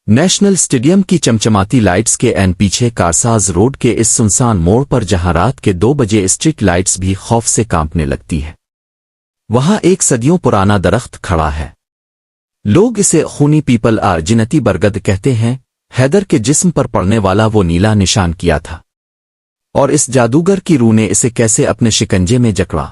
National stadium کی چمچماتی lights کے پیچھے کارساز روڈ کے اس سنسان موڑ پر جہاں رات کے 2 بجے اسٹریٹ لائٹس بھی خوف سے کانپنے لگتی ہے، وہاں ایک صدیوں پرانا درخت کھڑا ہے۔ لوگ اسے خونی پیپل جنتی برگد کہتے ہیں۔ حیدر کے جسم پر پڑنے والا وہ نیلا نشان کیا تھا، اور اس جادوگر کی روح نے اسے کیسے اپنے شکنجے میں جکڑا،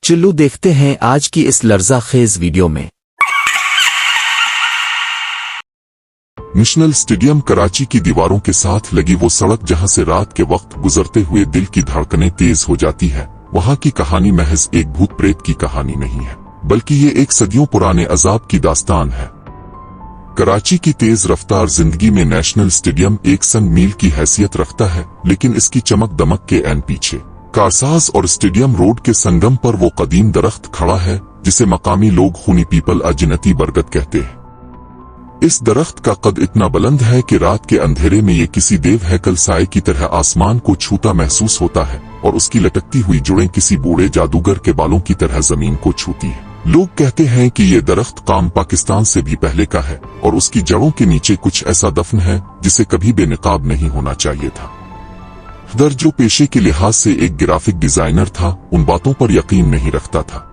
چلو دیکھتے ہیں آج کی اس لرزہ خیز ویڈیو میں۔ نیشنل اسٹیڈیم کراچی کی دیواروں کے ساتھ لگی وہ سڑک جہاں سے رات کے وقت گزرتے ہوئے دل کی دھڑکنیں تیز ہو جاتی ہے، وہاں کی کہانی محض ایک بھوت پریت کی کہانی نہیں ہے، بلکہ یہ ایک صدیوں پرانے عذاب کی داستان ہے۔ کراچی کی تیز رفتار زندگی میں نیشنل اسٹیڈیم ایک سنگ میل کی حیثیت رکھتا ہے، لیکن اس کی چمک دمک کے پیچھے کارساز اور اسٹیڈیم روڈ کے سنگم پر وہ قدیم درخت کھڑا ہے جسے مقامی لوگ خونی پیپل جنتی برگد کہتے ہیں۔ اس درخت کا قد اتنا بلند ہے کہ رات کے اندھیرے میں یہ کسی دیو ہیکل سائے کی طرح آسمان کو چھوتا محسوس ہوتا ہے، اور اس کی لٹکتی ہوئی جڑیں کسی بوڑھے جادوگر کے بالوں کی طرح زمین کو چھوتی ہیں۔ لوگ کہتے ہیں کہ یہ درخت قام پاکستان سے بھی پہلے کا ہے، اور اس کی جڑوں کے نیچے کچھ ایسا دفن ہے جسے کبھی بے نقاب نہیں ہونا چاہیے تھا۔ حیدر جو پیشے کے لحاظ سے ایک گرافک ڈیزائنر تھا، ان باتوں پر یقین نہیں رکھتا تھا۔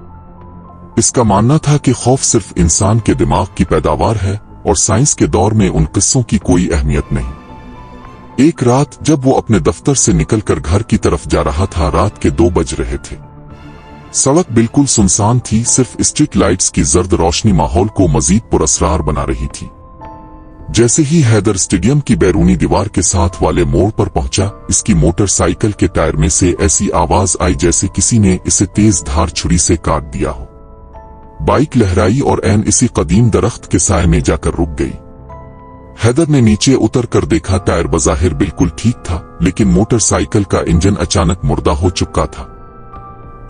اس کا ماننا تھا کہ خوف صرف انسان کے دماغ کی پیداوار ہے، اور سائنس کے دور میں ان قصوں کی کوئی اہمیت نہیں۔ ایک رات جب وہ اپنے دفتر سے نکل کر گھر کی طرف جا رہا تھا، رات کے 2 بج رہے تھے۔ سڑک بالکل سنسان تھی، صرف اسٹریٹ لائٹس کی زرد روشنی ماحول کو مزید پراسرار بنا رہی تھی۔ جیسے ہی حیدر اسٹیڈیم کی بیرونی دیوار کے ساتھ والے موڑ پر پہنچا، اس کی موٹر سائیکل کے ٹائر میں سے ایسی آواز آئی جیسے کسی نے اسے تیز دھار چھری سے کاٹ دیا ہو۔ بائک لہرائی اور اسی قدیم درخت کے سائے میں جا کر رک گئی۔ حیدر نے نیچے اتر کر دیکھا، ٹائر بظاہر بالکل ٹھیک تھا، لیکن موٹر سائیکل کا انجن اچانک مردہ ہو چکا تھا۔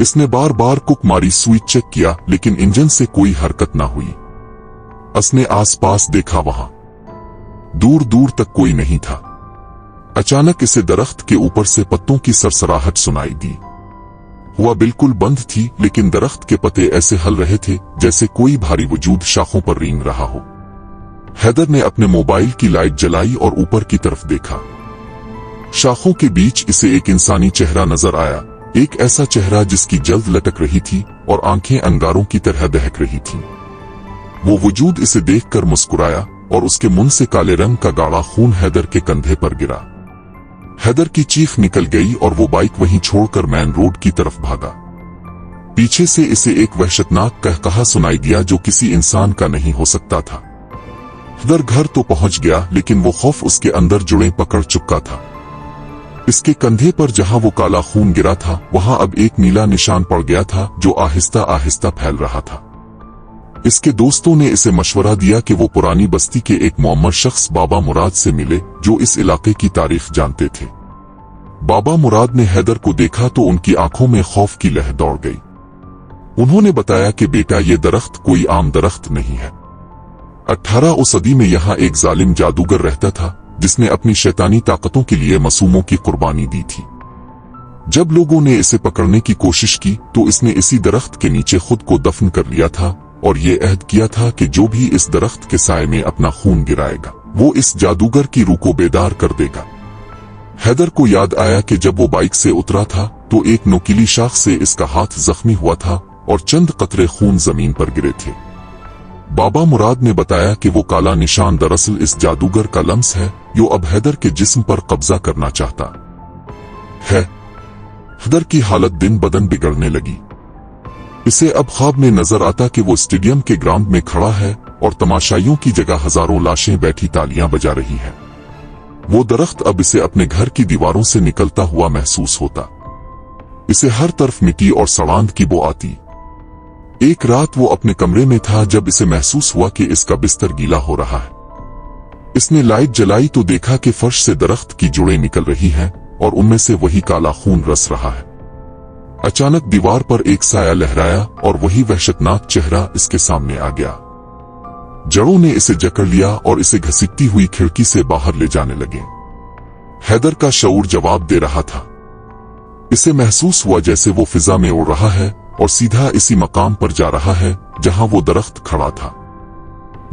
اس نے بار بار کک ماری، سوئچ چیک کیا، لیکن انجن سے کوئی حرکت نہ ہوئی۔ اس نے آس پاس دیکھا، وہاں دور دور تک کوئی نہیں تھا۔ اچانک اسے درخت کے اوپر سے پتوں کی سرسراہٹ سنائی دی۔ ہوا بالکل بند تھی، لیکن درخت کے پتے ایسے ہل رہے تھے جیسے کوئی بھاری وجود شاخوں پر رینگ رہا ہو۔ حیدر نے اپنے موبائل کی لائٹ جلائی اور اوپر کی طرف دیکھا۔ شاخوں کے بیچ اسے ایک انسانی چہرہ نظر آیا، ایک ایسا چہرہ جس کی جلد لٹک رہی تھی اور آنکھیں انگاروں کی طرح دہک رہی تھیں۔ وہ وجود اسے دیکھ کر مسکرایا، اور اس کے منہ سے کالے رنگ کا گاڑھا خون حیدر کے کندھے پر گرا۔ حیدر کی چیخ نکل گئی اور وہ بائک وہیں چھوڑ کر مین روڈ کی طرف بھاگا۔ پیچھے سے اسے ایک وحشتناک قہقہا سنائی دیا جو کسی انسان کا نہیں ہو سکتا تھا۔ حیدر گھر تو پہنچ گیا، لیکن وہ خوف اس کے اندر جڑیں پکڑ چکا تھا۔ اس کے کندھے پر جہاں وہ کالا خون گرا تھا، وہاں اب ایک نیلا نشان پڑ گیا تھا جو آہستہ آہستہ پھیل رہا تھا۔ اس کے دوستوں نے اسے مشورہ دیا کہ وہ پرانی بستی کے ایک معمر شخص بابا مراد سے ملے جو اس علاقے کی تاریخ جانتے تھے۔ بابا مراد نے حیدر کو دیکھا تو ان کی آنکھوں میں خوف کی لہر دوڑ گئی۔ انہوں نے بتایا کہ بیٹا، یہ درخت کوئی عام درخت نہیں ہے۔ 18ویں صدی میں یہاں ایک ظالم جادوگر رہتا تھا جس نے اپنی شیطانی طاقتوں کے لیے معصوموں کی قربانی دی تھی۔ جب لوگوں نے اسے پکڑنے کی کوشش کی تو اس نے اسی درخت کے نیچے خود کو دفن کر لیا تھا، اور یہ عہد کیا تھا کہ جو بھی اس درخت کے سائے میں اپنا خون گرائے گا وہ اس جادوگر کی روح کو بیدار کر دے گا۔ حیدر کو یاد آیا کہ جب وہ بائک سے اترا تھا تو ایک نوکیلی شاخ سے اس کا ہاتھ زخمی ہوا تھا اور چند قطرے خون زمین پر گرے تھے۔ بابا مراد نے بتایا کہ وہ کالا نشان دراصل اس جادوگر کا لمس ہے جو اب حیدر کے جسم پر قبضہ کرنا چاہتا ہے۔ حیدر کی حالت دن بدن بگڑنے لگی۔ اسے اب خواب میں نظر آتا کہ وہ اسٹیڈیم کے گراؤنڈ میں کھڑا ہے اور تماشائیوں کی جگہ ہزاروں لاشیں بیٹھی تالیاں بجا رہی ہیں۔ وہ درخت اب اسے اپنے گھر کی دیواروں سے نکلتا ہوا محسوس ہوتا۔ اسے ہر طرف مٹی اور سڑاند کی بو آتی۔ ایک رات وہ اپنے کمرے میں تھا جب اسے محسوس ہوا کہ اس کا بستر گیلا ہو رہا ہے۔ اس نے لائٹ جلائی تو دیکھا کہ فرش سے درخت کی جڑیں نکل رہی ہیں اور ان میں سے وہی کالا خون رس رہا ہے۔ اچانک دیوار پر ایک سایہ لہرایا اور وہی وحشتناک چہرہ اس کے سامنے آ گیا۔ جڑوں نے اسے جکڑ لیا اور اسے گھسیٹتی ہوئی کھڑکی سے باہر لے جانے لگے۔ حیدر کا شعور جواب دے رہا تھا۔ اسے محسوس ہوا جیسے وہ فضا میں اڑ رہا ہے اور سیدھا اسی مقام پر جا رہا ہے جہاں وہ درخت کھڑا تھا۔